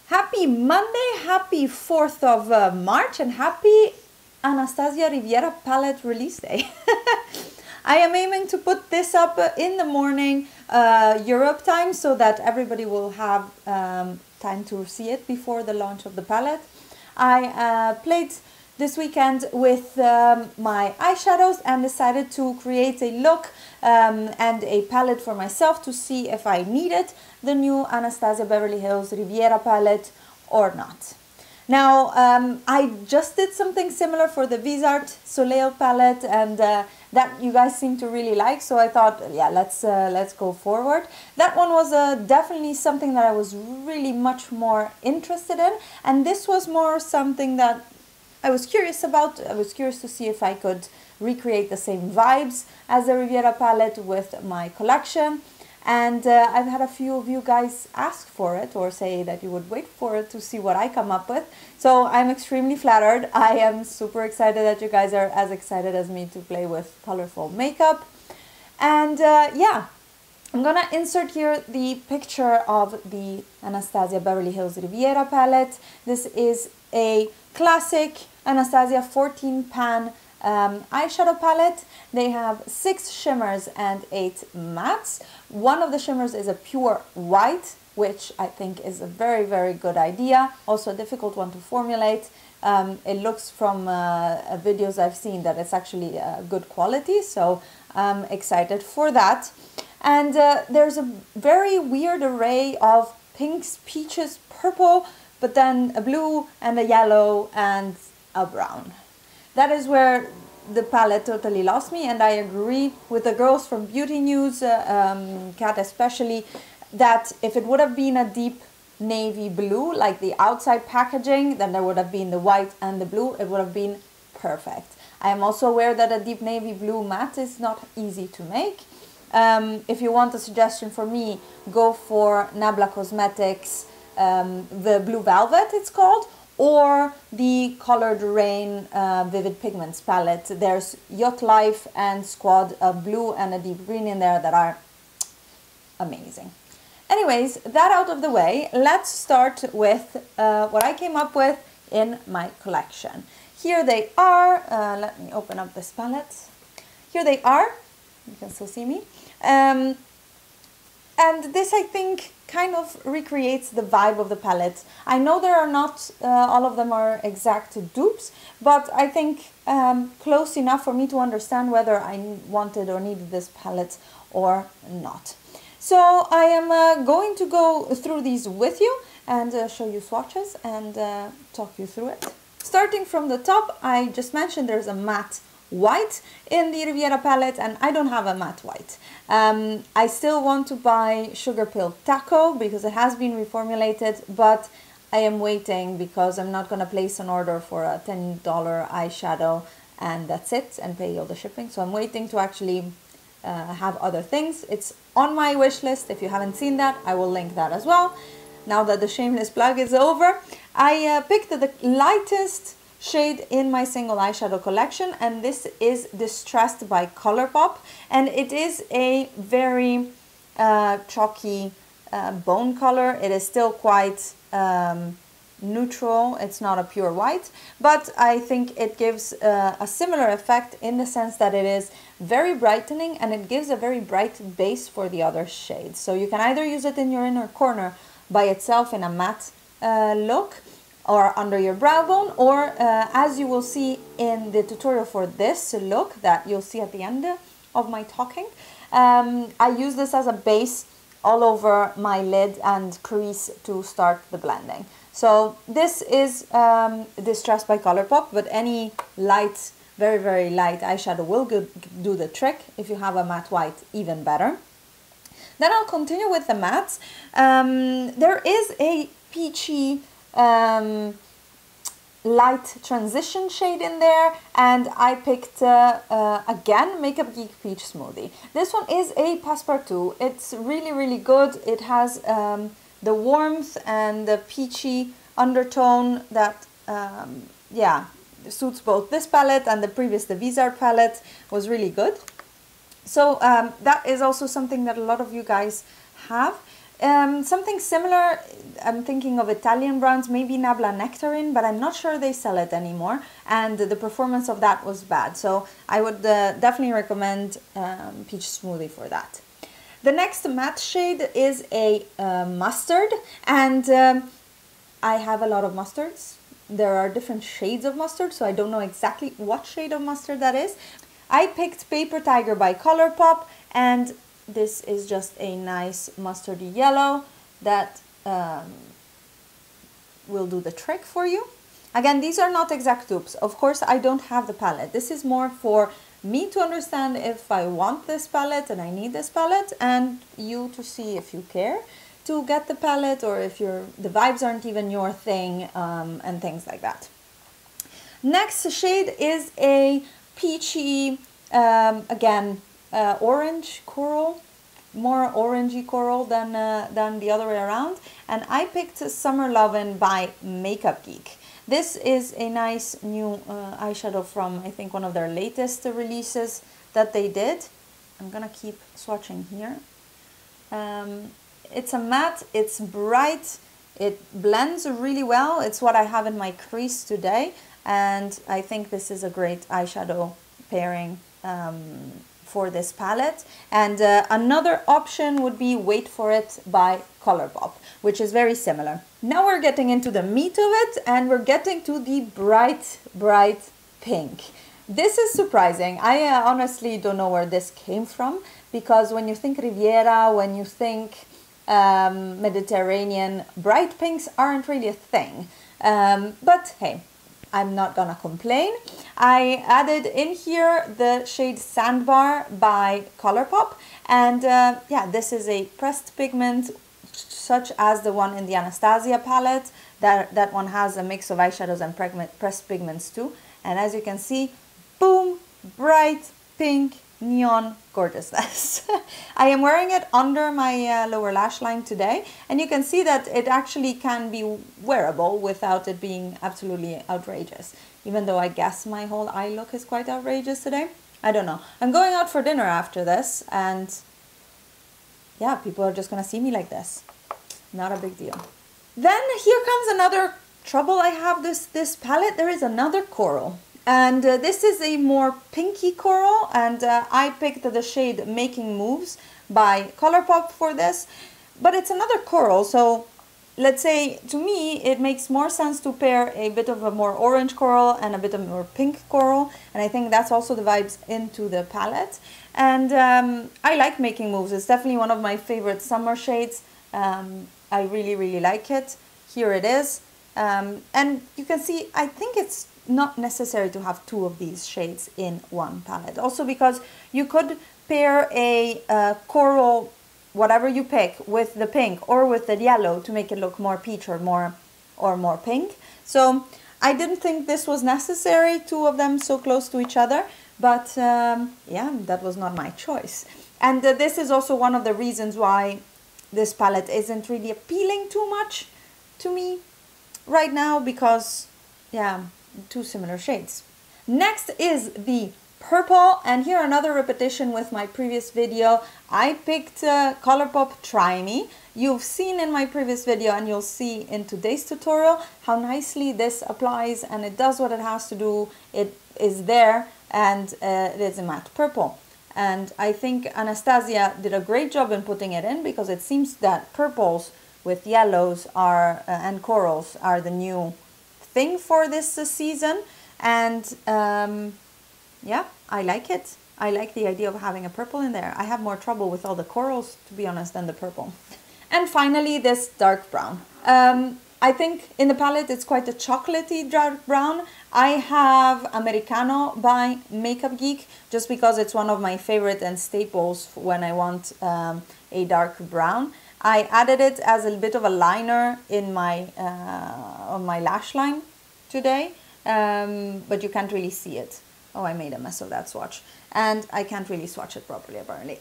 Happy Monday, happy 4th of March, and happy Anastasia Riviera palette release day. I am aiming to put this up in the morning Europe time so that everybody will have time to see it before the launch of the palette. I played this weekend with my eyeshadows and decided to create a look and a palette for myself to see if I needed the new Anastasia Beverly Hills Riviera palette or not. Now, I just did something similar for the Vizart Soleil palette, and that you guys seem to really like, so I thought, yeah, let's go forward. That one was definitely something that I was really much more interested in, and this was more something that I was curious about. I was curious to see if I could recreate the same vibes as the Riviera palette with my collection. And I've had a few of you guys ask for it or say that you would wait for it to see what I come up with. So I'm extremely flattered. I am super excited that you guys are as excited as me to play with colorful makeup. And yeah, I'm gonna insert here the picture of the Anastasia Beverly Hills Riviera palette. This is a classic Anastasia 14 pan eyeshadow palette. They have 6 shimmers and 8 mattes. One of the shimmers is a pure white, which I think is a very, very good idea. Also a difficult one to formulate. It looks from videos I've seen that it's actually good quality, so I'm excited for that. And there's a very weird array of pinks, peaches, purple, but then a blue and a yellow and a brown. That is where the palette totally lost me, and I agree with the girls from Beauty News, Kat especially, that if it would have been a deep navy blue, like the outside packaging, then there would have been the white and the blue, it would have been perfect. I am also aware that a deep navy blue matte is not easy to make. If you want a suggestion for me, go for Nabla Cosmetics, the Blue Velvet it's called, or the Colored Rain Vivid Pigments palette. There's Yacht Life and Squad, a blue and a deep green in there that are amazing. Anyways, that out of the way, let's start with what I came up with in my collection. Here they are. Let me open up this palette. Here they are. You can still see me. And this, I think, kind of recreates the vibe of the palette. I know there are not all of them are exact dupes, but I think close enough for me to understand whether I wanted or needed this palette or not. So I am going to go through these with you and show you swatches and talk you through it. Starting from the top, I just mentioned there's a matte white in the Riviera palette, and I don't have a matte white. I still want to buy Sugar Pill Taco because it has been reformulated, but I am waiting because I'm not going to place an order for a $10 eyeshadow and that's it, and pay all the shipping. So I'm waiting to actually have other things. It's on my wish list. If you haven't seen that, I will link that as well. Now that the shameless plug is over, I picked the lightest shade in my single eyeshadow collection, and this is Distressed by Colourpop, and it is a very chalky bone color. It is still quite neutral. It's not a pure white, but I think it gives a similar effect in the sense that it is very brightening and it gives a very bright base for the other shades. So you can either use it in your inner corner by itself in a matte look, or under your brow bone, or as you will see in the tutorial for this look that you'll see at the end of my talking, I use this as a base all over my lid and crease to start the blending. So this is Distressed by Colourpop, but any light, very, very light eyeshadow will do the trick. If you have a matte white, even better. Then I'll continue with the mattes. There is a peachy light transition shade in there, and I picked again Makeup Geek Peach Smoothie. This one is a Passepartout. It's really, really good. It has the warmth and the peachy undertone that yeah, suits both this palette and the previous, the Vizart palette, was really good. So that is also something that a lot of you guys have. Something similar, I'm thinking of Italian brands, maybe Nabla Nectarine, but I'm not sure they sell it anymore. And the performance of that was bad. So I would definitely recommend Peach Smoothie for that. The next matte shade is a mustard. And I have a lot of mustards. There are different shades of mustard, so I don't know exactly what shade of mustard that is. I picked Paper Tiger by Colourpop, and this is just a nice mustardy yellow that will do the trick for you. Again, these are not exact dupes. Of course, I don't have the palette. This is more for me to understand if I want this palette and I need this palette, and you to see if you care to get the palette or if the vibes aren't even your thing, and things like that. Next shade is a peachy, again, orange coral, more orangey coral than the other way around. And I picked Summer Lovin' by Makeup Geek. This is a nice new eyeshadow from, I think, one of their latest releases that they did. I'm gonna keep swatching here. It's a matte, it's bright, it blends really well. It's what I have in my crease today. And I think this is a great eyeshadow pairing for this palette. And another option would be Wait For It by Colourpop, which is very similar. Now we're getting into the meat of it, and we're getting to the bright, bright pink. This is surprising. I honestly don't know where this came from, because when you think Riviera, when you think Mediterranean, bright pinks aren't really a thing. But hey, I'm not gonna complain. I added in here the shade Sandbar by Colourpop, and yeah, this is a pressed pigment such as the one in the Anastasia palette. That one has a mix of eyeshadows and pressed pigments too. And as you can see, boom, bright pink neon gorgeousness. I am wearing it under my lower lash line today, and you can see that it actually can be wearable without it being absolutely outrageous, even though I guess my whole eye look is quite outrageous today. I don't know. I'm going out for dinner after this, and yeah, people are just gonna see me like this. Not a big deal. Then here comes another trouble I have this palette. There is another coral. And this is a more pinky coral, and I picked the shade Making Moves by Colourpop for this. But it's another coral, so let's say, to me, it makes more sense to pair a bit of a more orange coral and a bit of a more pink coral. And I think that's also the vibes into the palette. And I like Making Moves. It's definitely one of my favorite summer shades. I really, really like it. Here it is. And you can see, I think it's not necessary to have two of these shades in one palette. Also because you could pair a coral, whatever you pick, with the pink or with the yellow to make it look more peach or more pink. So I didn't think this was necessary, two of them so close to each other, but yeah, that was not my choice. And this is also one of the reasons why this palette isn't really appealing too much to me right now, because yeah, two similar shades. Next is the purple, and here another repetition with my previous video. I picked Colourpop Try Me. You've seen in my previous video, and you'll see in today's tutorial, how nicely this applies, and it does what it has to do. It is there, and it is a matte purple. And I think Anastasia did a great job in putting it in, because it seems that purples with yellows are and corals are the new thing for this season. And yeah, I like it. I like the idea of having a purple in there. I have more trouble with all the corals, to be honest, than the purple. And finally, this dark brown. I think in the palette it's quite a chocolatey dark brown. I have Americano by Makeup Geek, just because it's one of my favorite and staples when I want a dark brown. I added it as a bit of a liner in my on my lash line today, but you can't really see it. Oh, I made a mess of that swatch, and I can't really swatch it properly apparently.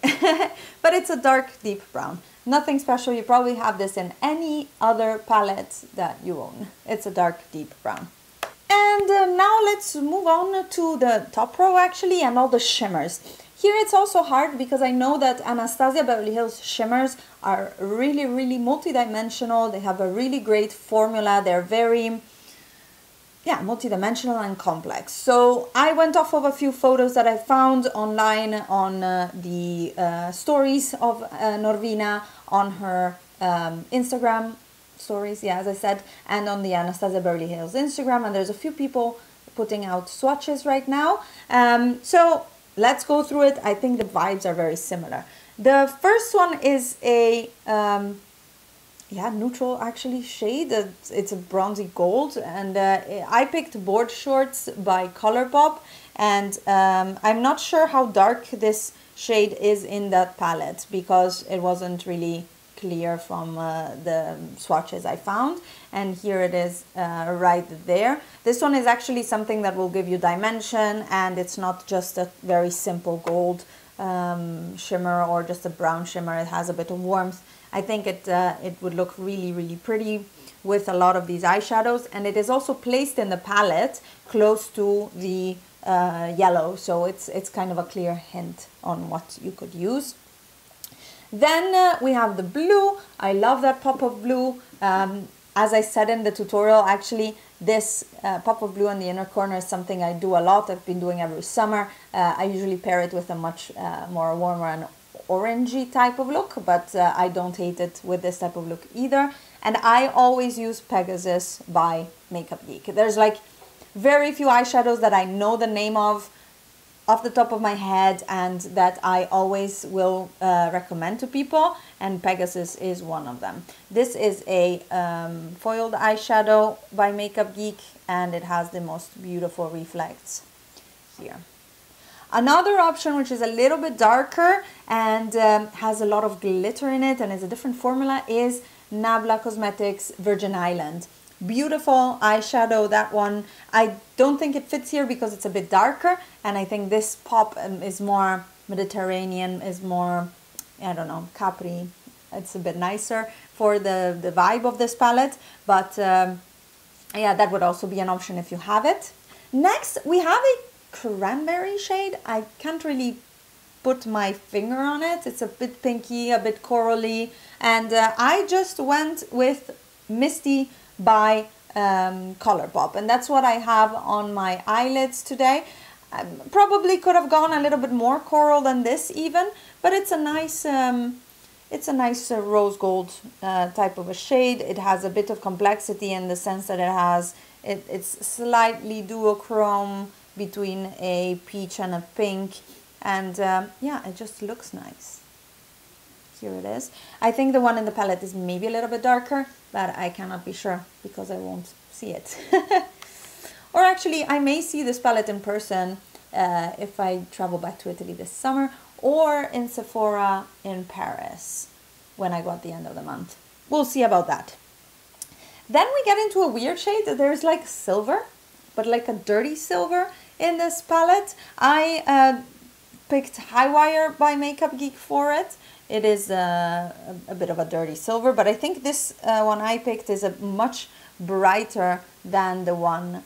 But it's a dark, deep brown. Nothing special. You probably have this in any other palette that you own. It's a dark, deep brown. And now let's move on to the top row actually, and all the shimmers. Here it's also hard because I know that Anastasia Beverly Hills shimmers are really, really multidimensional. They have a really great formula. They're very, yeah, multidimensional and complex. So I went off of a few photos that I found online on the stories of Norvina on her Instagram stories, yeah, as I said, and on the Anastasia Beverly Hills Instagram. And there's a few people putting out swatches right now. So let's go through it. I think the vibes are very similar. The first one is a yeah, neutral actually shade. It's a bronzy gold, and I picked Board Shorts by Colourpop, and I'm not sure how dark this shade is in that palette because it wasn't really clear from the swatches I found, and here it is right there. This one is actually something that will give you dimension, and it's not just a very simple gold shimmer or just a brown shimmer. It has a bit of warmth. I think it would look really, really pretty with a lot of these eyeshadows, and it is also placed in the palette close to the yellow, so it's kind of a clear hint on what you could use. Then we have the blue. I love that pop of blue. As I said in the tutorial, actually, this pop of blue in the inner corner is something I do a lot. I've been doing every summer. I usually pair it with a much more warmer and orangey type of look, but I don't hate it with this type of look either. And I always use Pegasus by Makeup Geek. There's like very few eyeshadows that I know the name of off the top of my head and that I always will recommend to people, and Pegasus is one of them. This is a foiled eyeshadow by Makeup Geek, and it has the most beautiful reflects here. Another option, which is a little bit darker and has a lot of glitter in it and is a different formula, is Nabla Cosmetics Virgin Island. Beautiful eyeshadow, that one. I don't think it fits here because it's a bit darker, and I think this pop is more Mediterranean, is more, I don't know, Capri. It's a bit nicer for the vibe of this palette, but yeah, that would also be an option if you have it. Next, we have a cranberry shade. I can't really put my finger on it. It's a bit pinky, a bit corally, and I just went with Misty by Colourpop, and that's what I have on my eyelids today. I probably could have gone a little bit more coral than this even, but it's a nice rose gold type of a shade. It has a bit of complexity in the sense that it's slightly duochrome between a peach and a pink, and yeah, it just looks nice. Here it is. I think the one in the palette is maybe a little bit darker, but I cannot be sure because I won't see it. Or actually, I may see this palette in person if I travel back to Italy this summer, or in Sephora in Paris when I go at the end of the month. We'll see about that. Then we get into a weird shade. There's like silver, but like a dirty silver in this palette. I picked High Wire by Makeup Geek for it. It is a bit of a dirty silver, but I think this one I picked is a much brighter than the one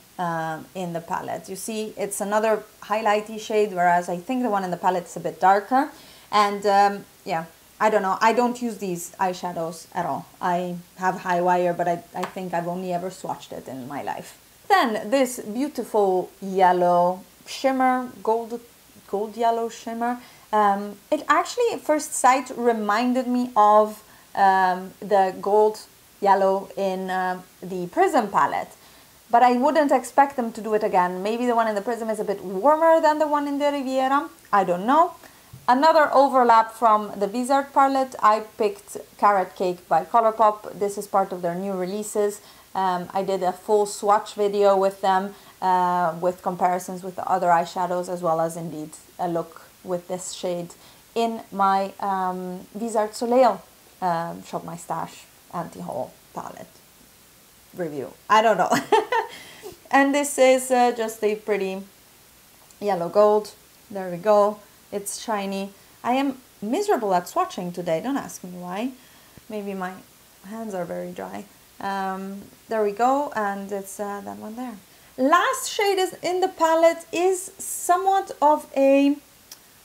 in the palette. You see, it's another highlighty shade, whereas I think the one in the palette is a bit darker. And yeah, I don't know. I don't use these eyeshadows at all. I have High Wire, but I think I've only ever swatched it in my life. Then this beautiful yellow shimmer, gold yellow shimmer. It actually at first sight reminded me of the gold yellow in the Prism palette, but I wouldn't expect them to do it again. Maybe the one in the Prism is a bit warmer than the one in the Riviera. I don't know. Another overlap from the Vizard palette. I picked Carrot Cake by Colourpop. This is part of their new releases. I did a full swatch video with them with comparisons with the other eyeshadows, as well as indeed a look with this shade in my Vizard Soleil Shop My Stash anti-haul palette review. I don't know. And this is just a pretty yellow gold. There we go. It's shiny. I am miserable at swatching today. Don't ask me why. Maybe my hands are very dry. There we go. And it's that one there. Last shade is in the palette is somewhat of a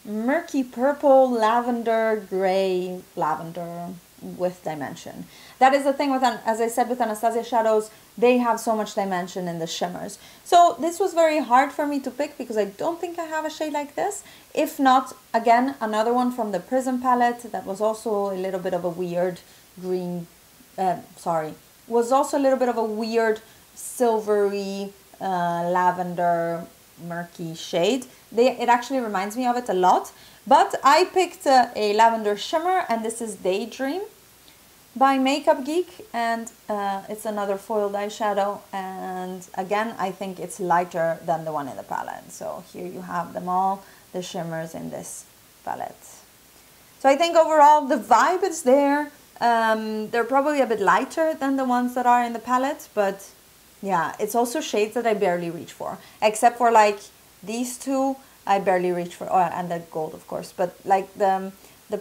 murky purple, lavender, gray, lavender with dimension. That is the thing with, as I said, with Anastasia shadows, they have so much dimension in the shimmers. So this was very hard for me to pick because I don't think I have a shade like this. If not, again, another one from the Prism palette that was also a little bit of a weird green, was also a little bit of a weird silvery lavender murky shade. It actually reminds me of it a lot, but I picked a lavender shimmer, and this is Daydream by Makeup Geek, and it's another foiled eyeshadow, and again I think it's lighter than the one in the palette. So here you have them all, the shimmers in this palette. So I think overall the vibe is there. They're probably a bit lighter than the ones that are in the palette, but yeah, it's also shades that I barely reach for, except for like these two I barely reach for, and the gold of course, but like the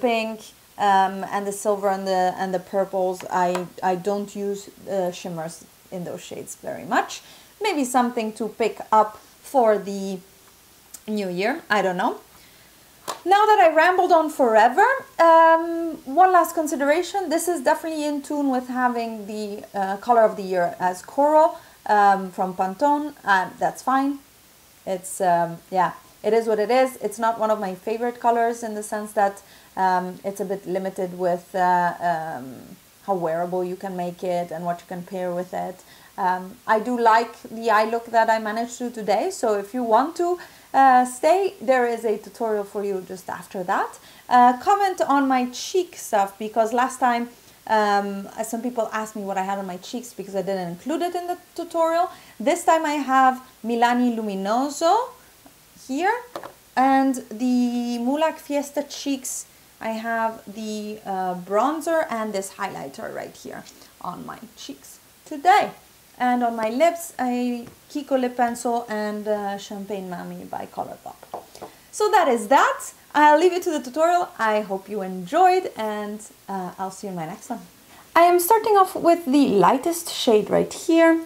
pink and the silver and the purples, I don't use shimmers in those shades very much. Maybe something to pick up for the new year, I don't know. Now that I rambled on forever, one last consideration. This is definitely in tune with having the color of the year as coral from Pantone. That's fine. It's, yeah, it is what it is. It's not one of my favorite colors in the sense that it's a bit limited with how wearable you can make it and what you can pair with it. I do like the eye look that I managed to today, so if you want to stay, there is a tutorial for you just after that. Comment on my cheek stuff, because last time some people asked me what I had on my cheeks because I didn't include it in the tutorial. This time I have Milani Luminoso here, and the Mulac Fiesta cheeks, I have the bronzer and this highlighter right here on my cheeks today. And on my lips, a Kiko lip pencil and Champagne Mammy by Colourpop. So that is that. I'll leave it to the tutorial. I hope you enjoyed, and I'll see you in my next one. I am starting off with the lightest shade right here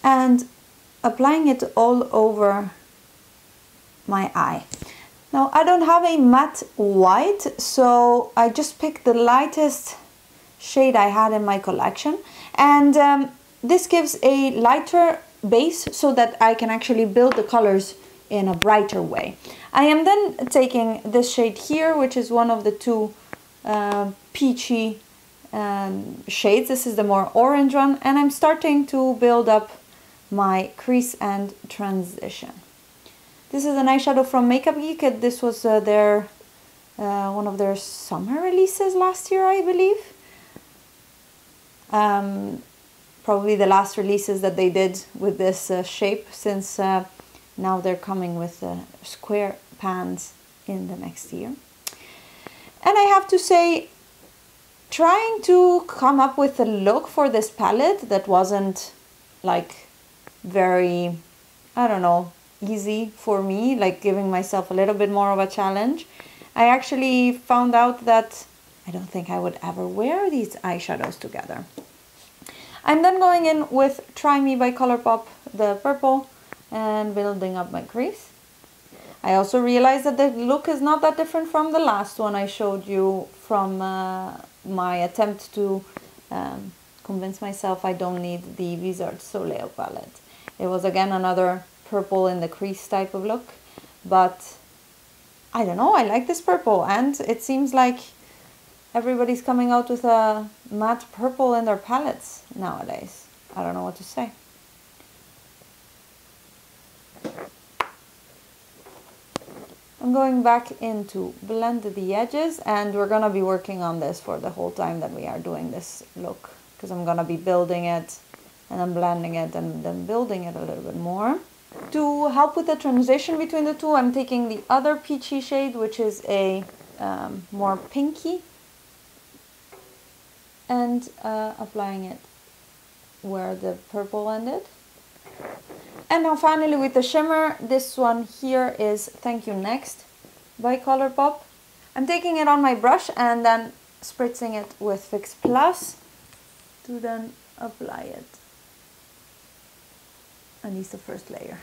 and applying it all over my eye. Now I don't have a matte white, so I just picked the lightest shade I had in my collection, and this gives a lighter base so that I can actually build the colors in a brighter way. I am then taking this shade here, which is one of the two peachy shades. This is the more orange one, and I'm starting to build up my crease and transition. This is an eyeshadow from Makeup Geek. This was their one of their summer releases last year, I believe. Probably the last releases that they did with this shape, since now they're coming with square pans in the next year. And I have to say, trying to come up with a look for this palette that wasn't like very, I don't know, easy for me, like giving myself a little bit more of a challenge, I actually found out that I don't think I would ever wear these eyeshadows together. I'm then going in with Try Me by Colourpop, the purple, and building up my crease. I also realized that the look is not that different from the last one I showed you from my attempt to convince myself I don't need the Vizard Soleil palette. It was again another purple in the crease type of look, but I don't know, I like this purple, and it seems like everybody's coming out with a matte purple in their palettes nowadays. I don't know what to say. I'm going back in to blend the edges, and we're gonna be working on this for the whole time that we are doing this look, because I'm gonna be building it and then blending it and then building it a little bit more. To help with the transition between the two, I'm taking the other peachy shade, which is a more pinky, and applying it where the purple ended. And now finally with the shimmer, this one here is Thank You Next by Colourpop. I'm taking it on my brush and then spritzing it with Fix Plus to then apply it. At least the first layer.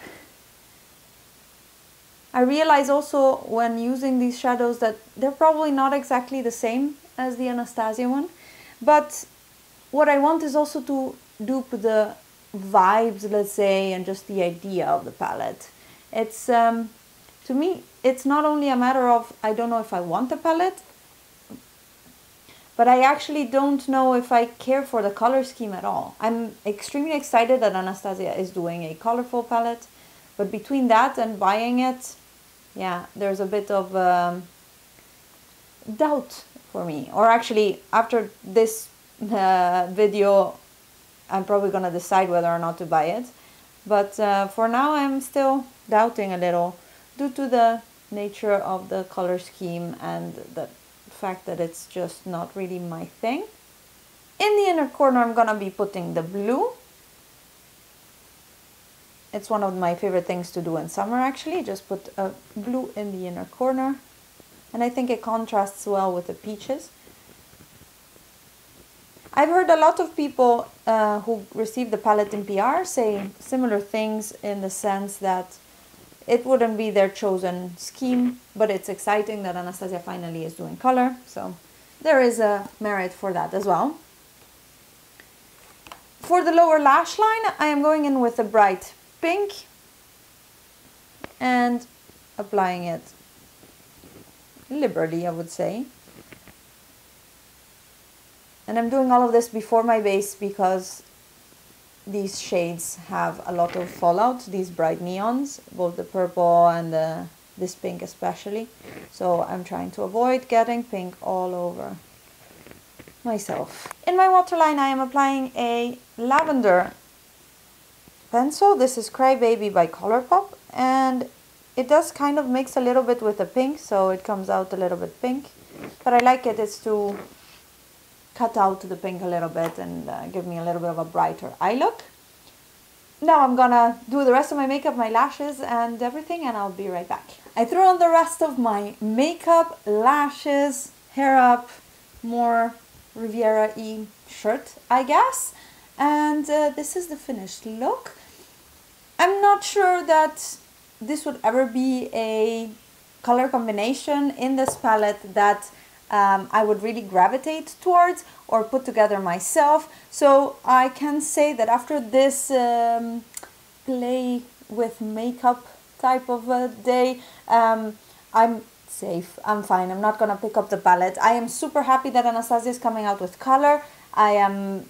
I realize also when using these shadows that they're probably not exactly the same as the Anastasia one, but what I want is also to dupe the vibes, let's say, and just the idea of the palette. It's, to me, it's not only a matter of, I don't know if I want a palette, but I actually don't know if I care for the color scheme at all. I'm extremely excited that Anastasia is doing a colorful palette, but between that and buying it, yeah, there's a bit of doubt for me. Or actually, after this video, I'm probably gonna decide whether or not to buy it. But for now, I'm still doubting a little due to the nature of the color scheme and the fact that it's just not really my thing. In the inner corner, I'm gonna be putting the blue. It's one of my favorite things to do in summer, actually. Just put a blue in the inner corner. And I think it contrasts well with the peaches. I've heard a lot of people who received the palette in PR say similar things, in the sense that it wouldn't be their chosen scheme, but it's exciting that Anastasia finally is doing color. So there is a merit for that as well. For the lower lash line, I am going in with a bright pink and applying it liberally, I would say. And I'm doing all of this before my base because these shades have a lot of fallout, these bright neons, both the purple and this pink especially. So I'm trying to avoid getting pink all over myself. In my waterline, I am applying a lavender pencil. This is Crybaby by Colourpop, and it does kind of mix a little bit with the pink, so it comes out a little bit pink. But I like it, it's to cut out the pink a little bit and give me a little bit of a brighter eye look. Now I'm gonna do the rest of my makeup, my lashes and everything, and I'll be right back. I threw on the rest of my makeup, lashes, hair up, more Riviera-y shirt, I guess. And this is the finished look. I'm not sure that this would ever be a color combination in this palette that I would really gravitate towards or put together myself. So I can say that after this play with makeup type of a day, I'm safe, I'm fine. I'm not gonna pick up the palette. I am super happy that Anastasia is coming out with color. I am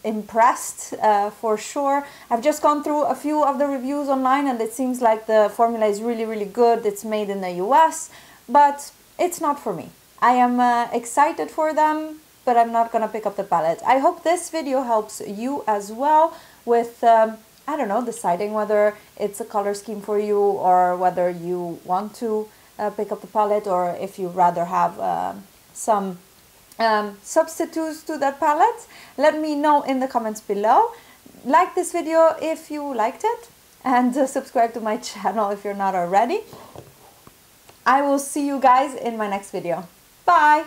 impressed for sure. I've just gone through a few of the reviews online and it seems like the formula is really good. It's made in the US, but it's not for me. I am excited for them, but I'm not gonna pick up the palette. I hope this video helps you as well with, I don't know, deciding whether it's a color scheme for you or whether you want to pick up the palette, or if you'd rather have some substitutes to that palette. Let me know in the comments below. Like this video if you liked it, and subscribe to my channel if you're not already. I will see you guys in my next video. Bye!